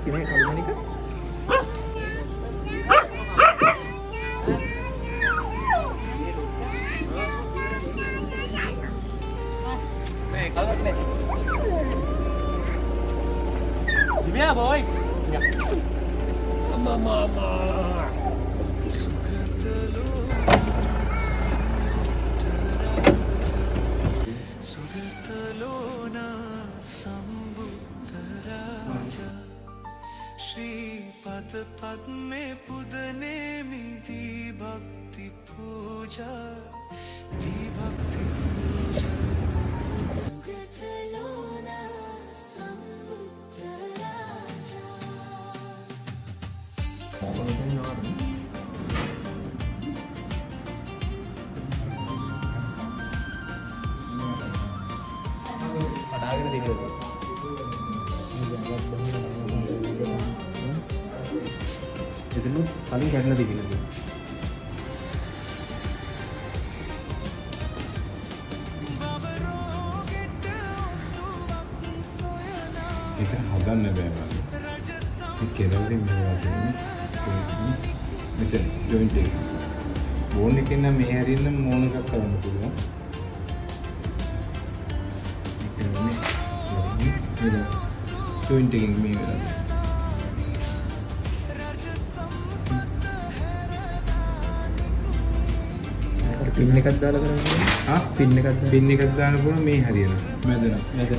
Ini kalau ini kan. Ya boys. Ya. Mama. Shripad पद्मे पुदने मिति भक्ति पूजा दी भक्ति पूजा सुगतलोना संबुद्ध राजा Padahal kita tinggal. Itu paling karena di sini. Kita හදන්න බෑ. මේ කෙරවලින් මේවා තියෙන්නේ. මෙතන ජොයින්ට් එක. බෝන් එකෙන් නම් මේ හැරින්න මොන එකක් කරන්න පුළුවන්. ජොයින්ට් එකෙන් මේ වෙලා. Pin එකක් දාලා කරන්නේ. Pin එකක් දාන්න පුළුවන් මේ හරියනවා. මැදන.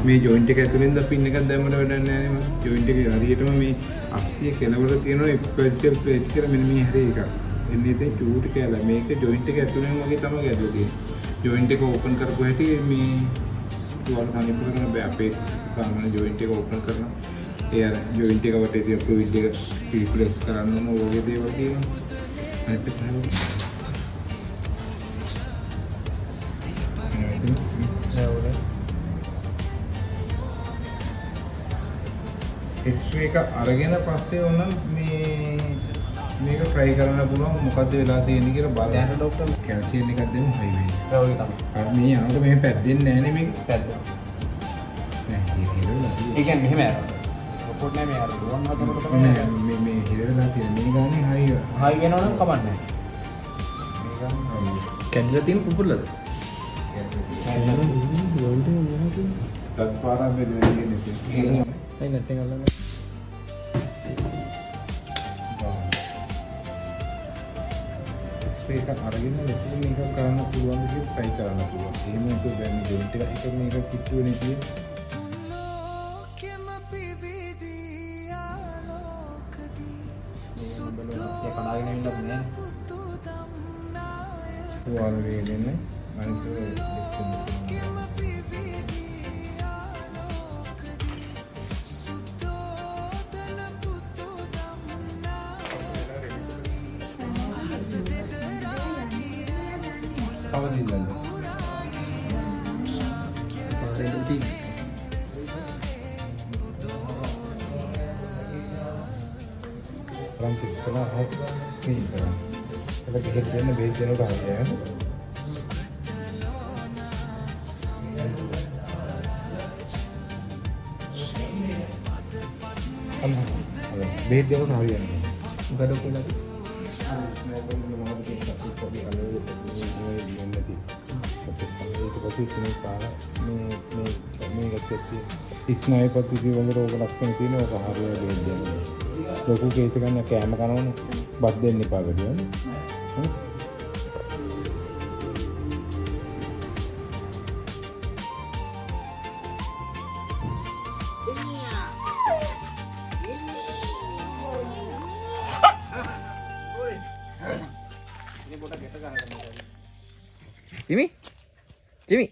මේ ජොයින්ට් එක ඇතුලෙන් දා පින් එකක් දැම්මම වැඩක් නැහැ නේ. ජොයින්ට් එකේ හරියටම මේ අස්තිය කෙලවර තියෙනවා ස්පෙෂල් ප්ලේට් කියලා මෙන්න මේ හරිය එකක්. එන්නේ ඉතින් චූටි කියලා. මේක ජොයින්ට් එක ඇතුලෙන් වගේ තමයි ගැටලුව තියෙන්නේ. ජොයින්ට් එක ඕපන් කරපු හැටි මේ තුවාල සනීප කරන බෑ අපේ සාමාන්‍ය ජොයින්ට් එක ඕපන් කරනවා. ඒ අර ජොයින්ට් එක වටේ තියෙන ෆ්ලුයිඩ් එක රිප්ලේස් කරන්න ඕන වගේ දේවල් තියෙනවා. අනිත් එක history එක අරගෙන පස්සේ ඕනම් මේක try කරන්න පුළුවන් මොකද්ද වෙලා තියෙන්නේ කියලා බලන්න. දැන් ડોක්ටර් කැල්සියම් එකක් දෙමු highway. ඒ වගේ තමයි. අර මේ යනකොට මෙහෙම පැද්දෙන්නේ නැහැ නේ මේක. පැද්දෙනවා. නෑ ඒක හිරවලා තියෙන්නේ. ඒ කියන්නේ මෙහෙම යනවා. රොකෝට් නෑ මේ අර දුවන් හදනකොට තමයි. නෑ මේ හිරවලා තියෙන්නේ. මේ ගානේ highway. හයි වෙනවනම් කමන්නේ නෑ. මේ ගානේ highway. කැඩිලා තියෙන කුකුල්ලද? තත්පාරා බෙදෙන්නේ නැහැ. Ay, natin alam na. Spray එකක් අරගෙන මෙතන මේක කරන්න පුළුවන් විදිහට try කරන්න පුළුවන්. එහෙම නැතුව දැන් ජොයින්ට් එක මේක කිට්ටුවනේ තියෙන්නේ. Ya kanaගෙන ඉන්නත් නෑ. තුවාල වේලෙන්නේ අනිත් කවදින්ද? Parenting. රන් කිව්වා හත් මේ කරා. ඒක ගෙහෙත් දෙන්න බෙහෙත් දෙනවා කාටද? බෙහෙත් දෙනවා හරියන්නේ. Gado ko lang. ඉස්නායි පද්ධතිය වගේ රෝග ලක්ෂණ තියෙන ඔක හරියට දෙන්නේ. ලොකු කේස් එකක් නෑ කෑම කනවනේ. බත් දෙන්න එපා වැඩිවනේ. Jimmy? Jimmy?